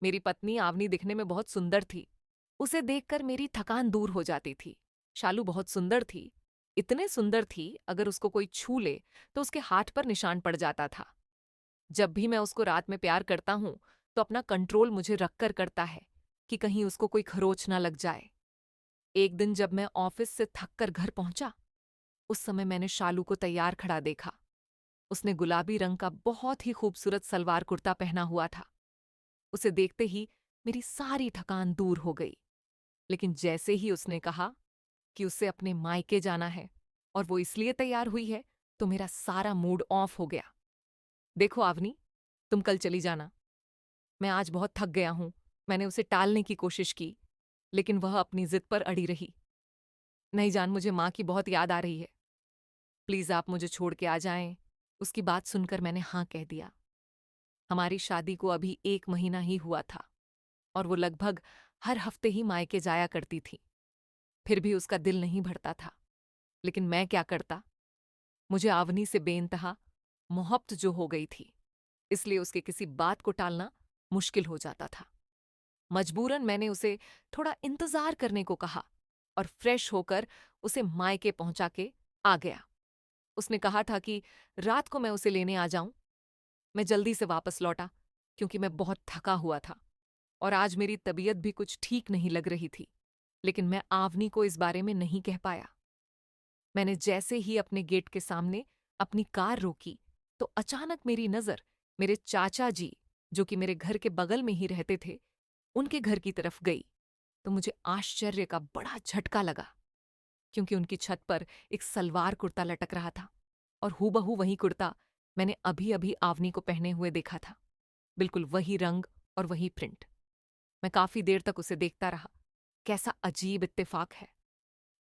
मेरी पत्नी आवनी दिखने में बहुत सुंदर थी। उसे देखकर मेरी थकान दूर हो जाती थी। शालू बहुत सुंदर थी। इतने सुंदर थी, अगर उसको कोई छू ले तो उसके हाथ पर निशान पड़ जाता था। जब भी मैं उसको रात में प्यार करता हूं तो अपना कंट्रोल मुझे रखकर करता है कि कहीं उसको कोई खरोच ना लग जाए। एक दिन जब मैं ऑफिस से थक कर घर पहुंचा, उस समय मैंने शालू को तैयार खड़ा देखा। उसने गुलाबी रंग का बहुत ही खूबसूरत सलवार कुर्ता पहना हुआ था। उसे देखते ही मेरी सारी थकान दूर हो गई। लेकिन जैसे ही उसने कहा कि उसे अपने मायके जाना है और वो इसलिए तैयार हुई है, तो मेरा सारा मूड ऑफ हो गया। देखो आवनी, तुम कल चली जाना। मैं आज बहुत थक गया हूं। मैंने उसे टालने की कोशिश की, लेकिन वह अपनी जिद पर अड़ी रही। नहीं जान, मुझे माँ की बहुत याद आ रही है। प्लीज आप मुझे छोड़ के आ जाएं। उसकी बात सुनकर मैंने हाँ कह दिया। हमारी शादी को अभी 1 महीना ही हुआ था और वो लगभग हर हफ्ते ही मायके जाया करती थी। फिर भी उसका दिल नहीं भरता था। लेकिन मैं क्या करता? मुझे आवनी से बेइंतहा मोहब्बत जो हो गई थी, इसलिए उसके किसी बात को टालना मुश्किल हो जाता था। मजबूरन मैंने उसे थोड़ा इंतजार करने को कहा और फ्रेश होकर उसे मायके पहुंचा के आ गया। उसने कहा था कि रात को मैं उसे लेने आ जाऊं। मैं जल्दी से वापस लौटा क्योंकि मैं बहुत थका हुआ था और आज मेरी तबीयत भी कुछ ठीक नहीं लग रही थी। लेकिन मैं आवनी को इस बारे में नहीं कह पाया। मैंने जैसे ही अपने गेट के सामने अपनी कार रोकी तो अचानक मेरी नजर मेरे चाचा जी, जो कि मेरे घर के बगल में ही रहते थे, उनके घर की तरफ गई। तो मुझे आश्चर्य का बड़ा झटका लगा क्योंकि उनकी छत पर एक सलवार कुर्ता लटक रहा था और हूबहू वही कुर्ता मैंने अभी अभी आवनी को पहने हुए देखा था। बिल्कुल वही रंग और वही प्रिंट। मैं काफी देर तक उसे देखता रहा। कैसा अजीब इत्तेफाक है।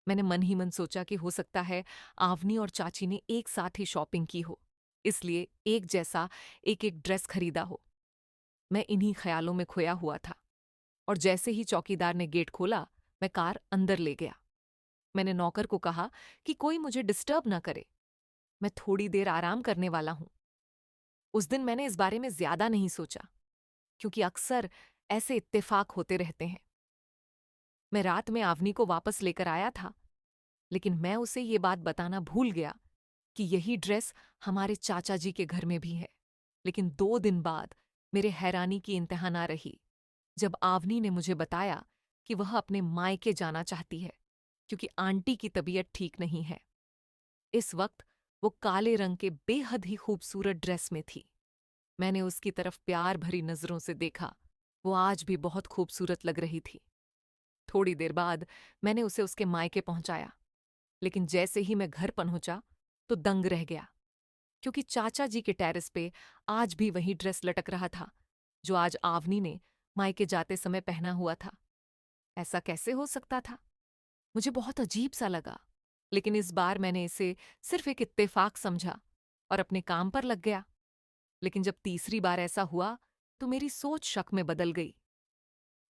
मैंने मन ही मन सोचा कि हो सकता है आवनी और चाची ने एक साथ ही शॉपिंग की हो, इसलिए एक जैसा एक एक ड्रेस खरीदा हो। मैं इन्हीं ख्यालों में खोया हुआ था और जैसे ही चौकीदार ने गेट खोला, मैं कार अंदर ले गया। मैंने नौकर को कहा कि कोई मुझे डिस्टर्ब ना करे, मैं थोड़ी देर आराम करने वाला हूं। उस दिन मैंने इस बारे में ज्यादा नहीं सोचा क्योंकि अक्सर ऐसे इत्तेफाक होते रहते हैं। मैं रात में आवनी को वापस लेकर आया था, लेकिन मैं उसे ये बात बताना भूल गया कि यही ड्रेस हमारे चाचा जी के घर में भी है। लेकिन 2 दिन बाद मेरे हैरानी की इंतहा ना रही जब आवनी ने मुझे बताया कि वह अपने मायके जाना चाहती है क्योंकि आंटी की तबीयत ठीक नहीं है। इस वक्त वो काले रंग के बेहद ही खूबसूरत ड्रेस में थी। मैंने उसकी तरफ प्यार भरी नजरों से देखा। वो आज भी बहुत खूबसूरत लग रही थी। थोड़ी देर बाद मैंने उसे उसके मायके पहुंचाया, लेकिन जैसे ही मैं घर पहुंचा तो दंग रह गया क्योंकि चाचा जी के टेरेस पे आज भी वही ड्रेस लटक रहा था जो आज आवनी ने मायके जाते समय पहना हुआ था। ऐसा कैसे हो सकता था? मुझे बहुत अजीब सा लगा, लेकिन इस बार मैंने इसे सिर्फ एक इत्तेफाक समझा और अपने काम पर लग गया। लेकिन जब तीसरी बार ऐसा हुआ तो मेरी सोच शक में बदल गई।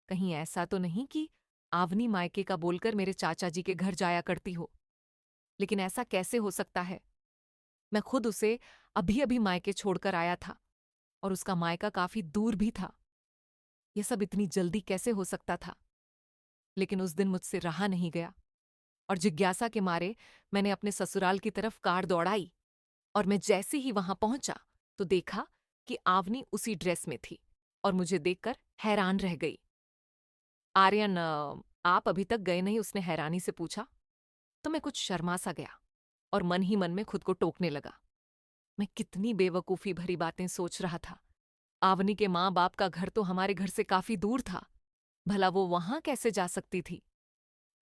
कहीं ऐसा तो नहीं कि आवनी मायके का बोलकर मेरे चाचा जी के घर जाया करती हो? लेकिन ऐसा कैसे हो सकता है? मैं खुद उसे अभी अभी मायके छोड़कर आया था और उसका मायका काफी दूर भी था। यह सब इतनी जल्दी कैसे हो सकता था? लेकिन उस दिन मुझसे रहा नहीं गया और जिज्ञासा के मारे मैंने अपने ससुराल की तरफ कार दौड़ाई और मैं जैसे ही वहां पहुंचा तो देखा कि आवनी उसी ड्रेस में थी और मुझे देखकर हैरान रह गई। आर्यन, आप अभी तक गए नहीं? उसने हैरानी से पूछा। तो मैं कुछ शर्मा सा गया और मन ही मन में खुद को टोकने लगा। मैं कितनी बेवकूफी भरी बातें सोच रहा था। आवनी के माँ बाप का घर तो हमारे घर से काफी दूर था। भला वो वहां कैसे जा सकती थी?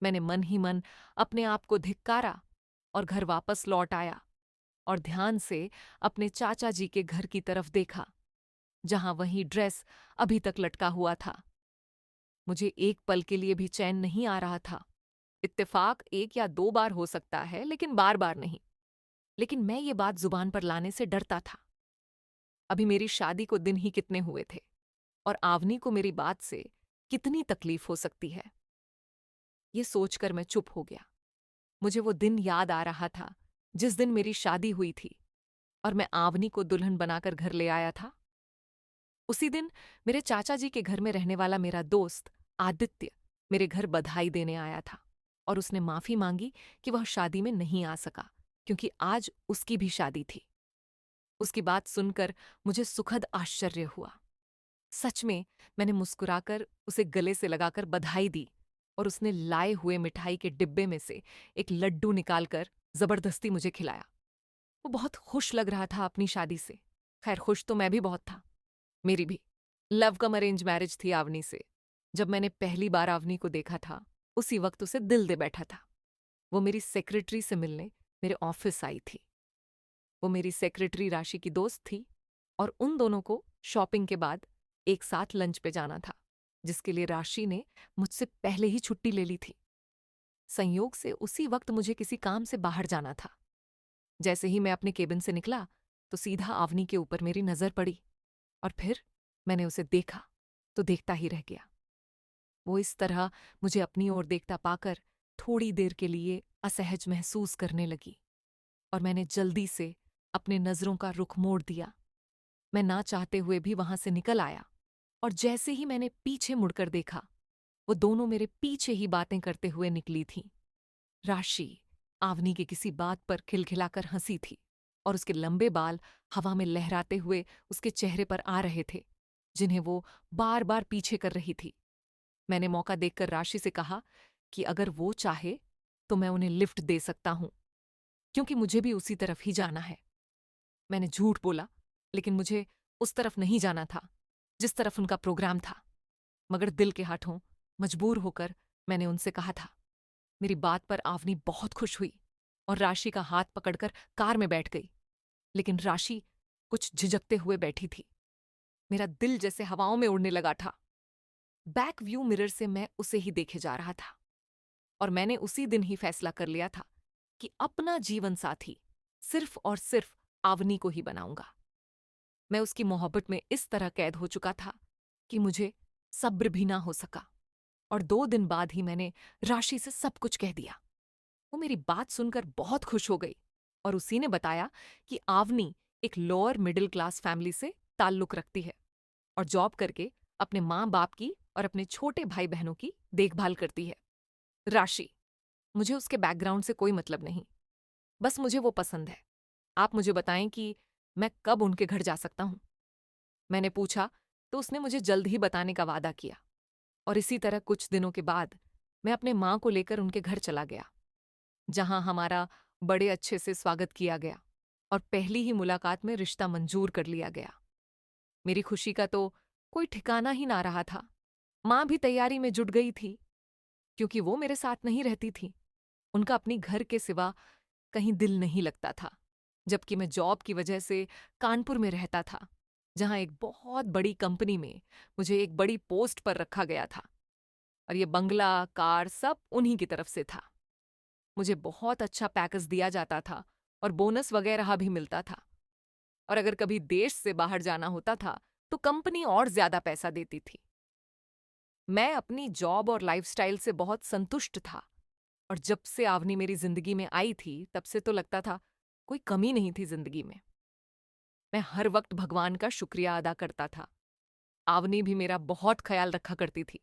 मैंने मन ही मन अपने आप को धिक्कारा और घर वापस लौट आया और ध्यान से अपने चाचा जी के घर की तरफ देखा, जहां वही ड्रेस अभी तक लटका हुआ था। मुझे एक पल के लिए भी चैन नहीं आ रहा था। इत्तेफाक 1 या 2 बार हो सकता है, लेकिन बार बार नहीं। लेकिन मैं ये बात जुबान पर लाने से डरता था। अभी मेरी शादी को दिन ही कितने हुए थे और आवनी को मेरी बात से कितनी तकलीफ हो सकती है। ये सोचकर मैं चुप हो गया। मुझे वो दिन याद आ रहा था जिस दिन मेरी शादी हुई थी और मैं आवनी को दुल्हन बनाकर घर ले आया था। उसी दिन मेरे चाचा जी के घर में रहने वाला मेरा दोस्त आदित्य मेरे घर बधाई देने आया था और उसने माफी मांगी कि वह शादी में नहीं आ सका क्योंकि आज उसकी भी शादी थी। उसकी बात सुनकर मुझे सुखद आश्चर्य हुआ। सच में मैंने मुस्कुराकर उसे गले से लगाकर बधाई दी और उसने लाए हुए मिठाई के डिब्बे में से एक लड्डू निकालकर जबरदस्ती मुझे खिलाया। वो बहुत खुश लग रहा था अपनी शादी से। खैर खुश तो मैं भी बहुत था। मेरी भी लव कम अरेंज मैरिज थी आवनी से। जब मैंने पहली बार आवनी को देखा था उसी वक्त उसे दिल दे बैठा था। वो मेरी सेक्रेटरी से मिलने मेरे ऑफिस आई थी। वो मेरी सेक्रेटरी राशि की दोस्त थी और उन दोनों को शॉपिंग के बाद एक साथ लंच पे जाना था, जिसके लिए राशि ने मुझसे पहले ही छुट्टी ले ली थी। संयोग से उसी वक्त मुझे किसी काम से बाहर जाना था। जैसे ही मैं अपने केबिन से निकला तो सीधा आवनी के ऊपर मेरी नजर पड़ी और फिर मैंने उसे देखा तो देखता ही रह गया। वो इस तरह मुझे अपनी ओर देखता पाकर थोड़ी देर के लिए असहज महसूस करने लगी और मैंने जल्दी से अपने नजरों का रुख मोड़ दिया। मैं ना चाहते हुए भी वहां से निकल आया और जैसे ही मैंने पीछे मुड़कर देखा वो दोनों मेरे पीछे ही बातें करते हुए निकली थीं। राशि आवनी की किसी बात पर खिलखिलाकर हंसी थी और उसके लंबे बाल हवा में लहराते हुए उसके चेहरे पर आ रहे थे, जिन्हें वो बार बार पीछे कर रही थी। मैंने मौका देखकर राशि से कहा कि अगर वो चाहे तो मैं उन्हें लिफ्ट दे सकता हूं, क्योंकि मुझे भी उसी तरफ ही जाना है। मैंने झूठ बोला, लेकिन मुझे उस तरफ नहीं जाना था जिस तरफ उनका प्रोग्राम था। मगर दिल के हाथों मजबूर होकर मैंने उनसे कहा था। मेरी बात पर आवनी बहुत खुश हुई और राशि का हाथ पकड़कर कार में बैठ गई। लेकिन राशि कुछ झिझकते हुए बैठी थी। मेरा दिल जैसे हवाओं में उड़ने लगा था। बैक व्यू मिरर से मैं उसे ही देखे जा रहा था और मैंने उसी दिन ही फैसला कर लिया था कि अपना जीवन साथी सिर्फ और सिर्फ आवनी को ही बनाऊंगा। मैं उसकी मोहब्बत में इस तरह कैद हो चुका था कि मुझे सब्र भी ना हो सका और 2 दिन बाद ही मैंने राशि से सब कुछ कह दिया। वो मेरी बात सुनकर बहुत खुश हो गई और उसी ने बताया कि आवनी एक लोअर मिडिल क्लास फैमिली से ताल्लुक रखती है और जॉब करके अपने माँ बाप की और अपने छोटे भाई बहनों की देखभाल करती है। राशि, मुझे उसके बैकग्राउंड से कोई मतलब नहीं, बस मुझे वो पसंद है। आप मुझे बताएं कि मैं कब उनके घर जा सकता हूँ। मैंने पूछा तो उसने मुझे जल्द ही बताने का वादा किया और इसी तरह कुछ दिनों के बाद मैं अपने माँ को लेकर उनके घर चला गया, जहां हमारा बड़े अच्छे से स्वागत किया गया और पहली ही मुलाकात में रिश्ता मंजूर कर लिया गया। मेरी खुशी का तो कोई ठिकाना ही ना रहा था। माँ भी तैयारी में जुट गई थी, क्योंकि वो मेरे साथ नहीं रहती थी। उनका अपनी घर के सिवा कहीं दिल नहीं लगता था, जबकि मैं जॉब की वजह से कानपुर में रहता था, जहां एक बहुत बड़ी कंपनी में मुझे एक बड़ी पोस्ट पर रखा गया था और ये बंगला, कार सब उन्हीं की तरफ से था। मुझे बहुत अच्छा पैकेज दिया जाता था और बोनस वगैरह भी मिलता था और अगर कभी देश से बाहर जाना होता था तो कंपनी और ज्यादा पैसा देती थी। मैं अपनी जॉब और लाइफस्टाइल से बहुत संतुष्ट था और जब से आवनी मेरी जिंदगी में आई थी तब से तो लगता था कोई कमी नहीं थी जिंदगी में। मैं हर वक्त भगवान का शुक्रिया अदा करता था। आवनी भी मेरा बहुत ख्याल रखा करती थी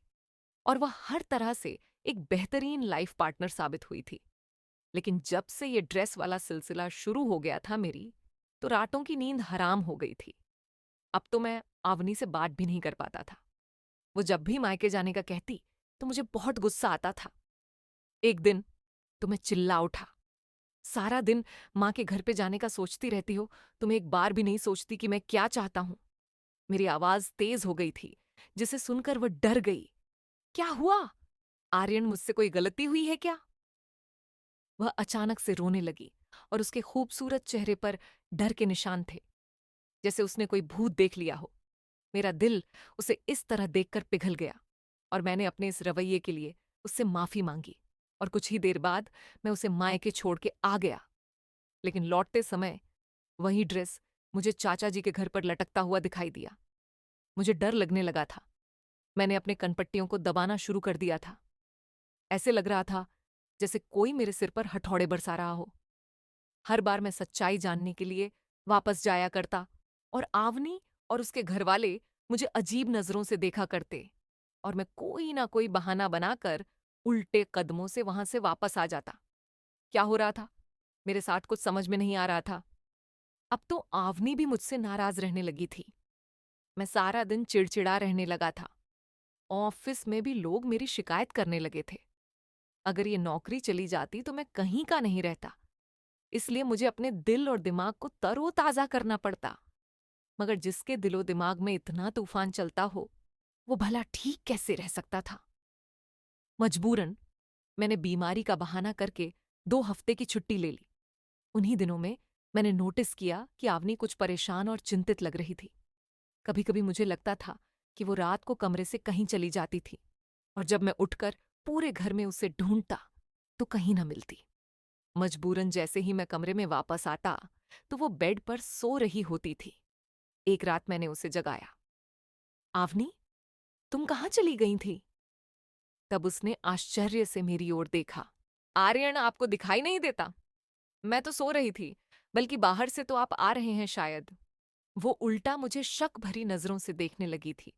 और वह हर तरह से एक बेहतरीन लाइफ पार्टनर साबित हुई थी। लेकिन जब से ये ड्रेस वाला सिलसिला शुरू हो गया था मेरी, तो रातों की नींद हराम हो गई थी। अब तो मैं आवनी से बात भी नहीं कर पाता था। वो जब भी मायके जाने का कहती तो मुझे बहुत गुस्सा आता था। एक दिन तो मैं चिल्ला उठा, सारा दिन माँ के घर पे जाने का सोचती रहती हो, तुम एक बार भी नहीं सोचती कि मैं क्या चाहता हूं। मेरी आवाज तेज हो गई थी, जिसे सुनकर वह डर गई। क्या हुआ? आर्यन, मुझसे कोई गलती हुई है क्या? वह अचानक से रोने लगी और उसके खूबसूरत चेहरे पर डर के निशान थे, जैसे उसने कोई भूत देख लिया हो। मेरा दिल उसे इस तरह देखकर पिघल गया और मैंने अपने इस रवैये के लिए उससे माफी मांगी और कुछ ही देर बाद मैं उसे मायके छोड़ के आ गया। लेकिन लौटते समय वही ड्रेस मुझे चाचा जी के घर पर लटकता हुआ दिखाई दिया। मुझे डर लगने लगा था। मैंने अपने कनपट्टियों को दबाना शुरू कर दिया था। ऐसे लग रहा था जैसे कोई मेरे सिर पर हथौड़े बरसा रहा हो। हर बार मैं सच्चाई जानने के लिए वापस जाया करता और आवनी और उसके घरवाले मुझे अजीब नजरों से देखा करते और मैं कोई ना कोई बहाना बनाकर उल्टे कदमों से वहां से वापस आ जाता। क्या हो रहा था? मेरे साथ कुछ समझ में नहीं आ रहा था। अब तो आवनी भी मुझसे नाराज रहने लगी थी। मैं सारा दिन चिड़चिड़ा रहने लगा था। ऑफिस में भी लोग मेरी शिकायत करने लगे थे। अगर ये नौकरी चली जाती तो मैं कहीं का नहीं रहता। इसलिए मुझे अपने दिल और दिमाग को तरोताजा करना पड़ता। मगर जिसके दिलो दिमाग में इतना तूफान चलता हो, वो भला ठीक कैसे रह सकता था? मजबूरन मैंने बीमारी का बहाना करके 2 हफ्ते की छुट्टी ले ली। उन्हीं दिनों में मैंने नोटिस किया कि आवनी कुछ परेशान और चिंतित लग रही थी। कभी कभी मुझे लगता था कि वो रात को कमरे से कहीं चली जाती थी, और जब मैं उठकर पूरे घर में उसे ढूंढता तो कहीं न मिलती। मजबूरन जैसे ही मैं कमरे में वापस आता तो वो बेड पर सो रही होती थी। एक रात मैंने उसे जगाया। आवनी, तुम कहाँ चली गई थी? तब उसने आश्चर्य से मेरी ओर देखा। आर्यन, आपको दिखाई नहीं देता? मैं तो सो रही थी, बल्कि बाहर से तो आप आ रहे हैं शायद। वो उल्टा मुझे शक भरी नजरों से देखने लगी थी।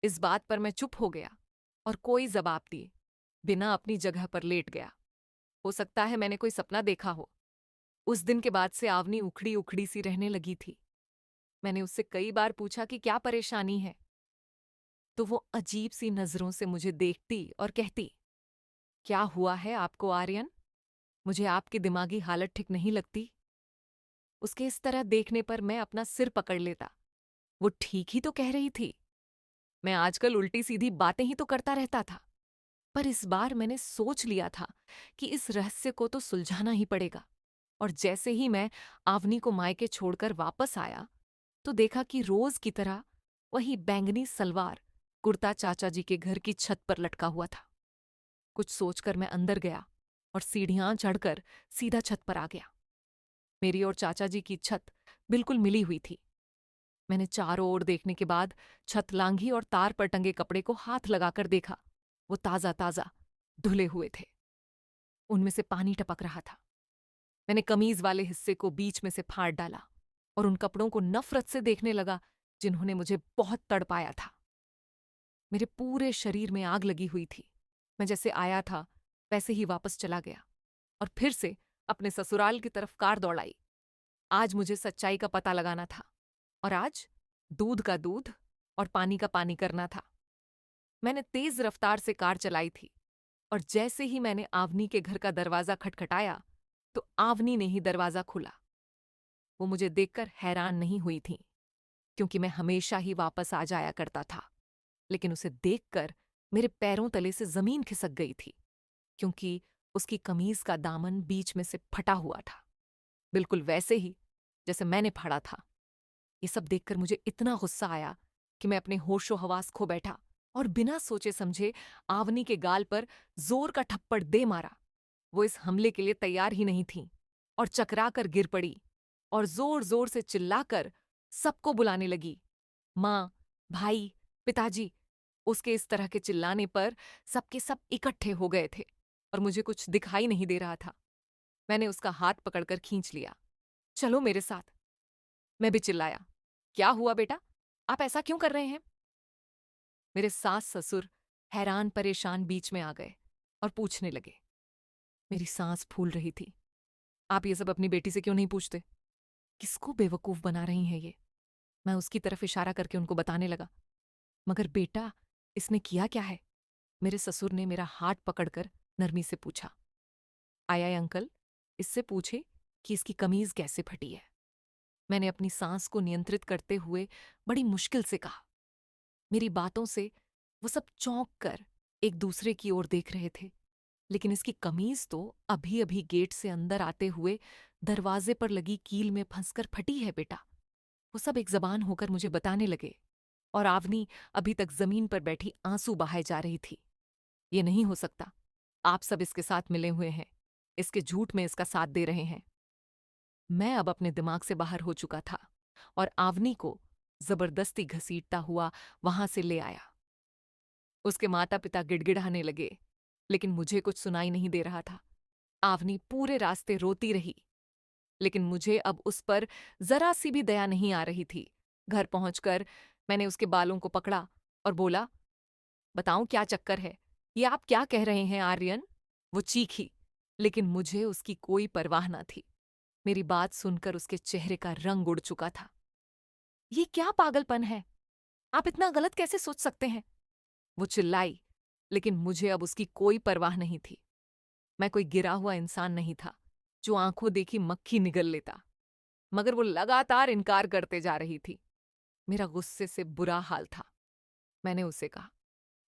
इस बात पर मैं चुप हो गया और कोई जवाब दिए बिना अपनी जगह पर लेट गया। हो सकता है मैंने कोई सपना देखा हो। उस दिन के बाद से आवनी उखड़ी उखड़ी सी रहने लगी थी। मैंने उससे कई बार पूछा कि क्या परेशानी है, तो वो अजीब सी नजरों से मुझे देखती और कहती, क्या हुआ है आपको आर्यन? मुझे आपकी दिमागी हालत ठीक नहीं लगती। उसके इस तरह देखने पर मैं अपना सिर पकड़ लेता। वो ठीक ही तो कह रही थी। मैं आजकल उल्टी सीधी बातें ही तो करता रहता था। पर इस बार मैंने सोच लिया था कि इस रहस्य को तो सुलझाना ही पड़ेगा। और जैसे ही मैं आवनी को मायके छोड़कर वापस आया तो देखा कि रोज की तरह वही बैंगनी सलवार कुर्ता चाचा जी के घर की छत पर लटका हुआ था। कुछ सोचकर मैं अंदर गया और सीढ़ियां चढ़कर सीधा छत पर आ गया। मेरी और चाचा जी की छत बिल्कुल मिली हुई थी। मैंने चारों ओर देखने के बाद छत लांघी और तार पर टंगे कपड़े को हाथ लगाकर देखा। वो ताजा ताजा धुले हुए थे। उनमें से पानी टपक रहा था। मैंने कमीज वाले हिस्से को बीच में से फाड़ डाला और उन कपड़ों को नफरत से देखने लगा जिन्होंने मुझे बहुत तड़पाया था। मेरे पूरे शरीर में आग लगी हुई थी। मैं जैसे आया था वैसे ही वापस चला गया और फिर से अपने ससुराल की तरफ कार दौड़ाई। आज मुझे सच्चाई का पता लगाना था, और आज दूध का दूध और पानी का पानी करना था। मैंने तेज रफ्तार से कार चलाई थी, और जैसे ही मैंने आवनी के घर का दरवाजा खटखटाया तो आवनी ने ही दरवाजा खोला। वो मुझे देखकर हैरान नहीं हुई थी, क्योंकि मैं हमेशा ही वापस आ जाया करता था। लेकिन उसे देखकर मेरे पैरों तले से जमीन खिसक गई थी, क्योंकि उसकी कमीज का दामन बीच में से फटा हुआ था, बिल्कुल वैसे ही जैसे मैंने फाड़ा था। ये सब देखकर मुझे इतना गुस्सा आया कि मैं अपने होशो हवास खो बैठा और बिना सोचे समझे आवनी के गाल पर जोर का थप्पड़ दे मारा। वो इस हमले के लिए तैयार ही नहीं थी और चकरा कर गिर पड़ी और जोर जोर से चिल्लाकर सबको बुलाने लगी। माँ, भाई, पिताजी। उसके इस तरह के चिल्लाने पर सबके सब इकट्ठे हो गए थे और मुझे कुछ दिखाई नहीं दे रहा था। मैंने उसका हाथ पकड़कर खींच लिया। चलो मेरे साथ। मैं भी चिल्लाया, क्या हुआ बेटा? आप ऐसा क्यों कर रहे हैं? मेरे सास ससुर हैरान परेशान बीच में आ गए और पूछने लगे। मेरी सांस फूल रही थी। आप ये सब अपनी बेटी से क्यों नहीं पूछते? किसको बेवकूफ बना रही हैं ये? मैं उसकी तरफ इशारा करके उनको बताने लगा। मगर बेटा, इसने किया क्या है? मेरे ससुर ने मेरा हाथ पकड़कर नरमी से पूछा। आया अंकल, इससे पूछे कि इसकी कमीज कैसे फटी है। मैंने अपनी सांस को नियंत्रित करते हुए बड़ी मुश्किल से कहा। मेरी बातों से वो सब चौंक कर एक दूसरे की ओर देख रहे थे, लेकिन इसकी कमीज तो अभी अभी गेट से अंदर आते हुए दरवाजे पर लगी कील में फंसकर फटी है बेटा। वो सब एक जबान होकर मुझे बताने लगे, और आवनी अभी तक जमीन पर बैठी आंसू बहाए जा रही थी। ये नहीं हो सकता। आप सब इसके साथ मिले हुए हैं, इसके झूठ में इसका साथ दे रहे हैं। मैं अब अपने दिमाग से बाहर हो चुका था और आवनी को जबरदस्ती घसीटता हुआ वहां से ले आया। उसके माता पिता गिड़गिड़ाने लगे, लेकिन मुझे कुछ सुनाई नहीं दे रहा था। आवनी पूरे रास्ते रोती रही, लेकिन मुझे अब उस पर जरा सी भी दया नहीं आ रही थी। घर पहुंचकर मैंने उसके बालों को पकड़ा और बोला, बताऊं क्या चक्कर है? ये आप क्या कह रहे हैं आर्यन? वो चीखी, लेकिन मुझे उसकी कोई परवाह ना थी। मेरी बात सुनकर उसके चेहरे का रंग उड़ चुका था। ये क्या पागलपन है? आप इतना गलत कैसे सोच सकते हैं? वो चिल्लाई, लेकिन मुझे अब उसकी कोई परवाह नहीं थी। मैं कोई गिरा हुआ इंसान नहीं था जो आंखों देखी मक्खी निगल लेता। मगर वो लगातार इनकार करते जा रही थी। मेरा गुस्से से बुरा हाल था। मैंने उसे कहा,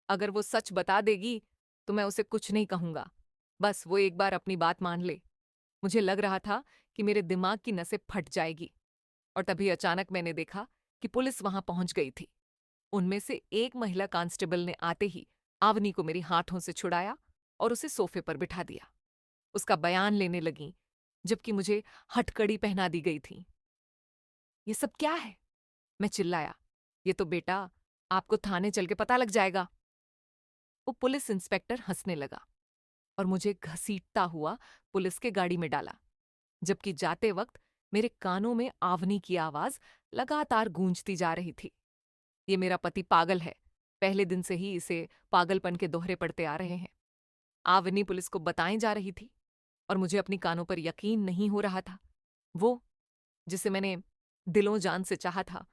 अगर वो सच बता देगी तो मैं उसे कुछ नहीं कहूंगा। बस वो एक बार अपनी बात मान ले। मुझे लग रहा था कि मेरे दिमाग की नसें फट जाएगी। और तभी अचानक मैंने देखा कि पुलिस वहां पहुंच गई थी। उनमें से एक महिला कांस्टेबल ने आते ही आवनी को मेरी हाथों से छुड़ाया और उसे सोफे पर बिठा दिया। उसका बयान लेने लगी, जबकि मुझे हथकड़ी पहना दी गई थी। ये सब क्या है? मैं चिल्लाया। ये तो बेटा, आपको थाने चल के पता लग जाएगा। वो पुलिस इंस्पेक्टर हंसने लगा और मुझे घसीटता हुआ पुलिस के गाड़ी में डाला, जबकि जाते वक्त मेरे कानों में आवनी की आवाज लगातार गूंजती जा रही थी। ये मेरा पति पागल है। पहले दिन से ही इसे पागलपन के दोहरे पड़ते आ रहे हैं। आवनी पुलिस को बताएं जा रही थी और मुझे अपनी कानों पर यकीन नहीं हो रहा था। वो, जिसे मैंने दिलों जान से चाहा था,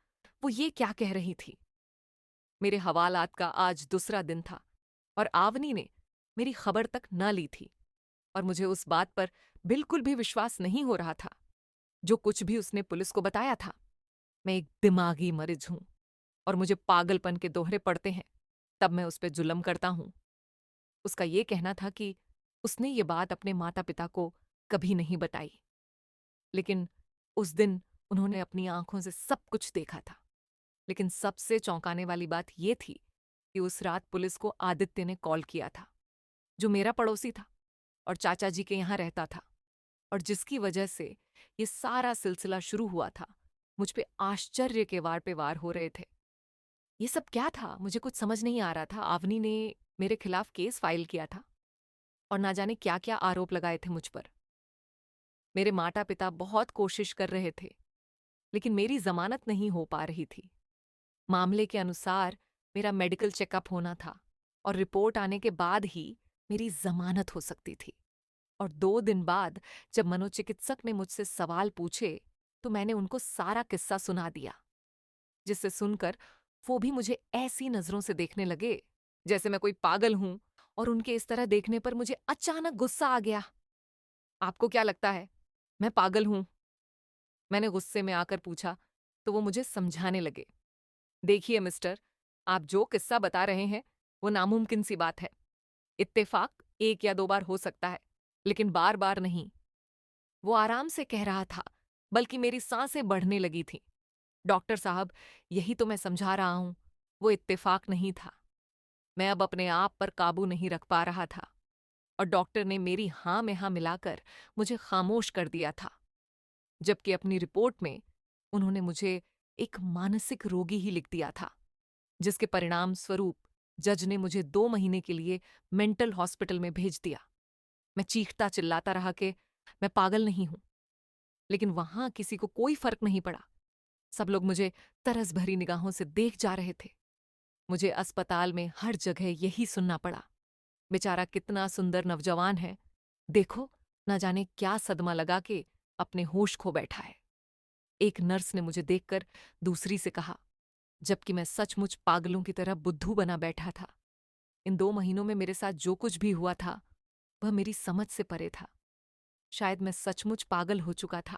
वो ये क्या कह रही थी? मेरे हवालात का आज दूसरा दिन था और आवनी ने मेरी खबर तक न ली थी और मुझे उस बात पर बिल्कुल भी विश्वास नहीं हो रहा था जो कुछ भी उसने पुलिस को बताया था। मैं एक दिमागी मरीज हूं और मुझे पागलपन के दोहरे पड़ते हैं, तब मैं उस पर जुल्म करता हूं। उसका ये कहना था कि उसने ये बात अपने माता पिता को कभी नहीं बताई, लेकिन उस दिन उन्होंने अपनी आंखों से सब कुछ देखा था। लेकिन सबसे चौंकाने वाली बात यह थी कि उस रात पुलिस को आदित्य ने कॉल किया था, जो मेरा पड़ोसी था और चाचा जी के यहाँ रहता था, और जिसकी वजह से ये सारा सिलसिला शुरू हुआ था। मुझ पे आश्चर्य के वार पे वार हो रहे थे। ये सब क्या था? मुझे कुछ समझ नहीं आ रहा था। आवनी ने मेरे खिलाफ केस फाइल किया था और ना जाने क्या क्या आरोप लगाए थे मुझ पर। मेरे माता पिता बहुत कोशिश कर रहे थे, लेकिन मेरी जमानत नहीं हो पा रही थी। मामले के अनुसार मेरा मेडिकल चेकअप होना था और रिपोर्ट आने के बाद ही मेरी जमानत हो सकती थी। और 2 दिन बाद जब मनोचिकित्सक ने मुझसे सवाल पूछे तो मैंने उनको सारा किस्सा सुना दिया, जिससे सुनकर वो भी मुझे ऐसी नजरों से देखने लगे जैसे मैं कोई पागल हूं। और उनके इस तरह देखने पर मुझे अचानक गुस्सा आ गया। आपको क्या लगता है मैं पागल हूं? मैंने गुस्से में आकर पूछा, तो वो मुझे समझाने लगे। देखिए मिस्टर, आप जो किस्सा बता रहे हैं वो नामुमकिन सी बात है। इत्तेफाक 1 या 2 बार हो सकता है, लेकिन बार बार नहीं। वो आराम से कह रहा था, बल्कि मेरी सांसें बढ़ने लगी थीं। डॉक्टर साहब, यही तो मैं समझा रहा हूं, वो इत्तेफाक नहीं था। मैं अब अपने आप पर काबू नहीं रख पा रहा था और डॉक्टर ने मेरी हाँ में हाँ मिलाकर मुझे खामोश कर दिया था, जबकि अपनी रिपोर्ट में उन्होंने मुझे एक मानसिक रोगी ही लिख दिया था, जिसके परिणाम स्वरूप जज ने मुझे 2 महीने के लिए मेंटल हॉस्पिटल में भेज दिया। मैं चीखता चिल्लाता रहा कि मैं पागल नहीं हूं, लेकिन वहां किसी को कोई फर्क नहीं पड़ा। सब लोग मुझे तरस भरी निगाहों से देख जा रहे थे। मुझे अस्पताल में हर जगह यही सुनना पड़ा, बेचारा कितना सुंदर नौजवान है, देखो न जाने क्या सदमा लगा के अपने होश खो बैठा है। एक नर्स ने मुझे देखकर दूसरी से कहा, जबकि मैं सचमुच पागलों की तरह बुद्धू बना बैठा था। इन 2 महीनों में मेरे साथ जो कुछ भी हुआ था वह मेरी समझ से परे था। शायद मैं सचमुच पागल हो चुका था।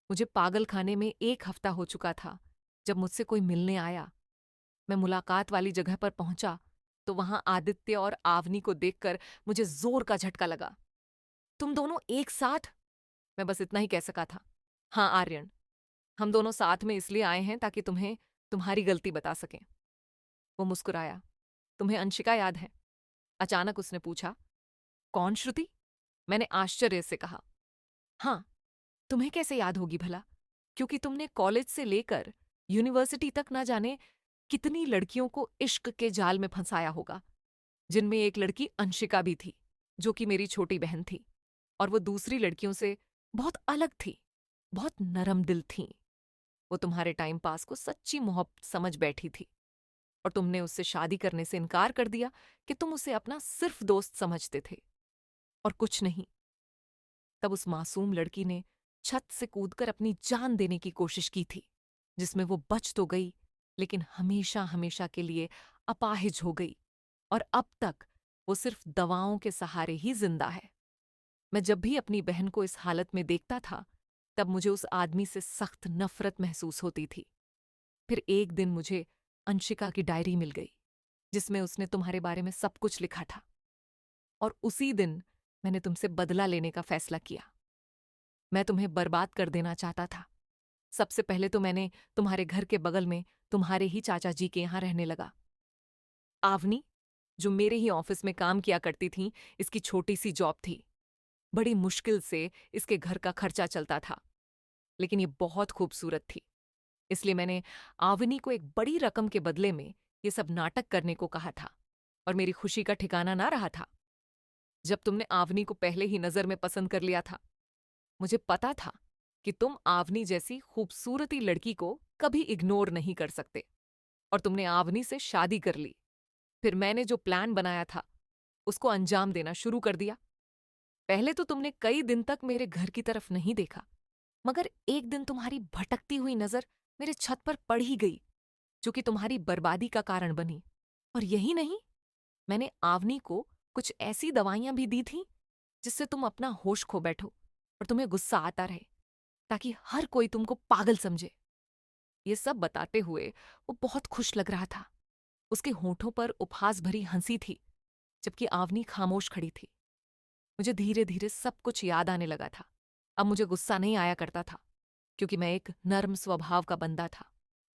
मुझे पागल खाने में 1 हफ्ता हो चुका था जब मुझसे कोई मिलने आया। मैं मुलाकात वाली जगह पर पहुंचा तो वहां आदित्य और आवनी को देखकर मुझे जोर का झटका लगा। तुम दोनों एक साथ? मैं बस इतना ही कह सका था। हाँ आर्यन, हम दोनों साथ में इसलिए आए हैं ताकि तुम्हें तुम्हारी गलती बता सकें। वो मुस्कुराया। तुम्हें अंशिका याद है? अचानक उसने पूछा। कौन श्रुति? मैंने आश्चर्य से कहा। हाँ, तुम्हें कैसे याद होगी भला? क्योंकि तुमने कॉलेज से लेकर यूनिवर्सिटी तक ना जाने कितनी लड़कियों को इश्क के जाल में फंसाया होगा, जिनमें एक लड़की अंशिका भी थी, जो कि मेरी छोटी बहन थी। और वो दूसरी लड़कियों से बहुत अलग थी, बहुत नरम दिल थी। वो तुम्हारे टाइम पास को सच्ची मोहब्बत समझ बैठी थी और तुमने उससे शादी करने से इनकार कर दिया कि तुम उसे अपना सिर्फ दोस्त समझते थे और कुछ नहीं। तब उस मासूम लड़की ने छत से कूदकर अपनी जान देने की कोशिश की थी, जिसमें वो बच तो गई, लेकिन हमेशा हमेशा के लिए अपाहिज हो गई और अब तक वो सिर्फ दवाओं के सहारे ही जिंदा है। मैं जब भी अपनी बहन को इस हालत में देखता था, तब मुझे उस आदमी से सख्त नफरत महसूस होती थी। फिर एक दिन मुझे अंशिका की डायरी मिल गई, जिसमें उसने तुम्हारे बारे में सब कुछ लिखा था, और उसी दिन मैंने तुमसे बदला लेने का फैसला किया। मैं तुम्हें बर्बाद कर देना चाहता था। सबसे पहले तो मैंने तुम्हारे घर के बगल में तुम्हारे ही चाचा जी के यहाँ रहने लगा। आवनी, जो मेरे ही ऑफिस में काम किया करती थी, इसकी छोटी सी जॉब थी। बड़ी मुश्किल से इसके घर का खर्चा चलता था, लेकिन ये बहुत खूबसूरत थी, इसलिए मैंने आवनी को एक बड़ी रकम के बदले में ये सब नाटक करने को कहा था, और मेरी खुशी का ठिकाना ना रहा था जब तुमने आवनी को पहले ही नजर में पसंद कर लिया था। मुझे पता था कि तुम आवनी जैसी खूबसूरती लड़की को कभी इग्नोर नहीं कर सकते, और तुमने आवनी से शादी कर ली। फिर मैंने जो प्लान बनाया था उसको अंजाम देना शुरू कर दिया। पहले तो तुमने कई दिन तक मेरे घर की तरफ नहीं देखा, मगर एक दिन तुम्हारी भटकती हुई नजर मेरे छत पर पड़ ही गई, जो कि तुम्हारी बर्बादी का कारण बनी। और यही नहीं, मैंने आवनी को कुछ ऐसी दवाइयां भी दी थीं जिससे तुम अपना होश खो बैठो और तुम्हें गुस्सा आता रहे, ताकि हर कोई तुमको पागल समझे। ये सब बताते हुए वो बहुत खुश लग रहा था। उसके होठों पर उपहास भरी हंसी थी, जबकि आवनी खामोश खड़ी थी। मुझे धीरे धीरे सब कुछ याद आने लगा था। अब मुझे गुस्सा नहीं आया करता था, क्योंकि मैं एक नर्म स्वभाव का बंदा था,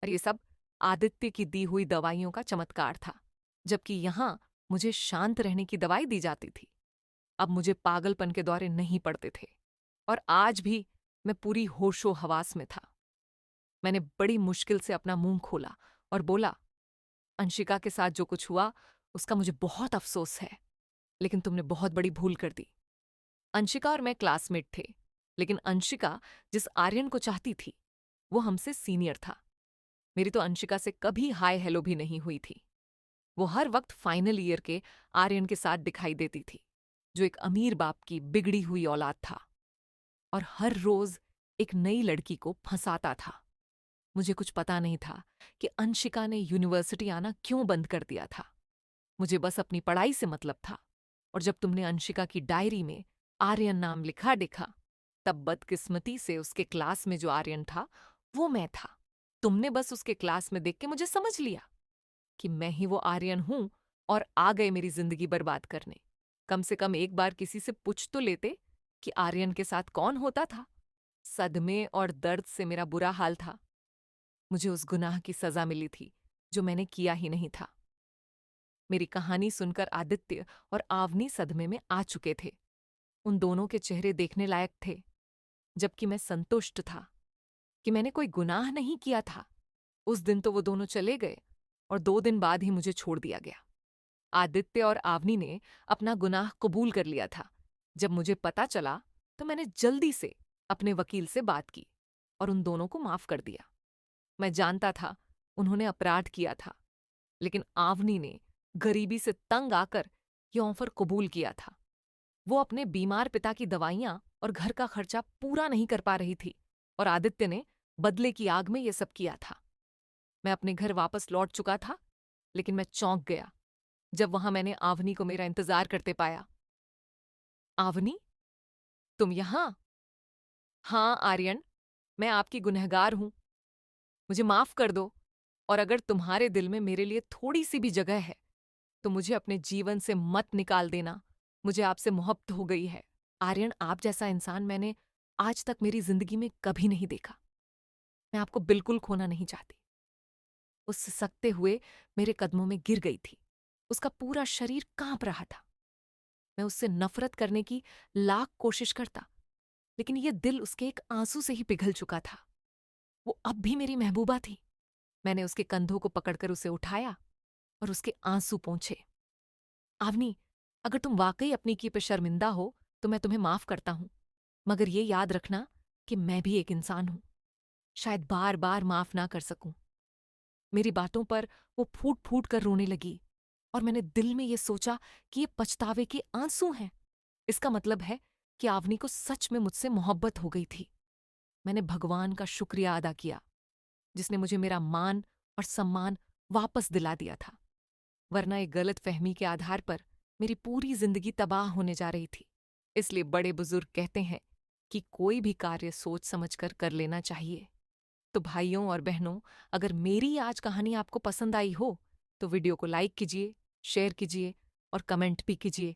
और ये सब आदित्य की दी हुई दवाइयों का चमत्कार था। जबकि यहां मुझे शांत रहने की दवाई दी जाती थी। अब मुझे पागलपन के दौरे नहीं पड़ते थे, और आज भी मैं पूरी होशो हवास में था। मैंने बड़ी मुश्किल से अपना मुंह खोला और बोला, अंशिका के साथ जो कुछ हुआ उसका मुझे बहुत अफसोस है, लेकिन तुमने बहुत बड़ी भूल कर दी। अंशिका और मैं क्लासमेट थे, लेकिन अंशिका जिस आर्यन को चाहती थी वो हमसे सीनियर था। मेरी तो अंशिका से कभी हाय हेलो भी नहीं हुई थी। वो हर वक्त फाइनल ईयर के आर्यन के साथ दिखाई देती थी, जो एक अमीर बाप की बिगड़ी हुई औलाद था, और हर रोज एक नई लड़की को फंसाता था। मुझे कुछ पता नहीं था कि अंशिका ने यूनिवर्सिटी आना क्यों बंद कर दिया था। मुझे बस अपनी पढ़ाई से मतलब था, और जब तुमने अंशिका की डायरी में आर्यन नाम लिखा देखा, तब बदकिस्मती से उसके क्लास में जो आर्यन था वो मैं था। तुमने बस उसके क्लास में देख के मुझे समझ लिया कि मैं ही वो आर्यन हूं, और आ गए मेरी जिंदगी बर्बाद करने। कम से कम एक बार किसी से पूछ तो लेते कि आर्यन के साथ कौन होता था। सदमे और दर्द से मेरा बुरा हाल था। मुझे उस गुनाह की सजा मिली थी जो मैंने किया ही नहीं था। मेरी कहानी सुनकर आदित्य और आवनी सदमे में आ चुके थे। उन दोनों के चेहरे देखने लायक थे, जबकि मैं संतुष्ट था कि मैंने कोई गुनाह नहीं किया था। उस दिन तो वो दोनों चले गए, और 2 दिन बाद ही मुझे छोड़ दिया गया। आदित्य और आवनी ने अपना गुनाह कबूल कर लिया था। जब मुझे पता चला तो मैंने जल्दी से अपने वकील से बात की और उन दोनों को माफ कर दिया। मैं जानता था उन्होंने अपराध किया था, लेकिन आवनी ने गरीबी से तंग आकर यह ऑफर कबूल किया था। वो अपने बीमार पिता की दवाइयां और घर का खर्चा पूरा नहीं कर पा रही थी, और आदित्य ने बदले की आग में ये सब किया था। मैं अपने घर वापस लौट चुका था, लेकिन मैं चौंक गया जब वहां मैंने आवनी को मेरा इंतजार करते पाया। आवनी, तुम यहां? हाँ आर्यन, मैं आपकी गुनहगार हूं। मुझे माफ कर दो, और अगर तुम्हारे दिल में मेरे लिए थोड़ी सी भी जगह है तो मुझे अपने जीवन से मत निकाल देना। मुझे आपसे मोहब्बत हो गई है। आर्यन, आप जैसा इंसान मैंने आज तक मेरी जिंदगी में कभी नहीं देखा। मैं आपको बिल्कुल खोना नहीं चाहती। उस सिसकते हुए मेरे कदमों में गिर गई थी। उसका पूरा शरीर कांप रहा था। मैं उससे नफरत करने की लाख कोशिश करता, लेकिन ये दिल उसके एक आंसू से ही पिघल चुका था। वो अब भी मेरी महबूबा थी। मैंने उसके कंधों को पकड़कर उसे उठाया और उसके आंसू पोंछे। आवनी, अगर तुम वाकई अपनी की पे शर्मिंदा हो तो मैं तुम्हें माफ करता हूं, मगर ये याद रखना कि मैं भी एक इंसान हूं। शायद बार बार माफ ना कर सकूं। मेरी बातों पर वो फूट फूट कर रोने लगी और मैंने दिल में ये सोचा कि ये पछतावे के आंसू हैं। इसका मतलब है कि आवनी को सच में मुझसे मोहब्बत हो गई थी। मैंने भगवान का शुक्रिया अदा किया जिसने मुझे मेरा मान और सम्मान वापस दिला दिया था, वरना एक गलत फहमी के आधार पर मेरी पूरी जिंदगी तबाह होने जा रही थी। इसलिए बड़े बुजुर्ग कहते हैं कि कोई भी कार्य सोच समझकर कर लेना चाहिए। तो भाइयों और बहनों, अगर मेरी आज कहानी आपको पसंद आई हो तो वीडियो को लाइक कीजिए, शेयर कीजिए और कमेंट भी कीजिए।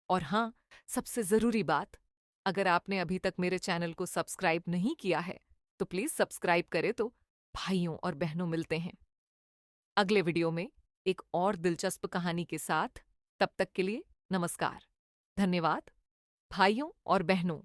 और हाँ, सबसे ज़रूरी बात, अगर आपने अभी तक मेरे चैनल को सब्सक्राइब नहीं किया है तो प्लीज़ सब्सक्राइब करें। तो भाइयों और बहनों, मिलते हैं अगले वीडियो में एक और दिलचस्प कहानी के साथ। तब तक के लिए नमस्कार। धन्यवाद भाइयों और बहनों।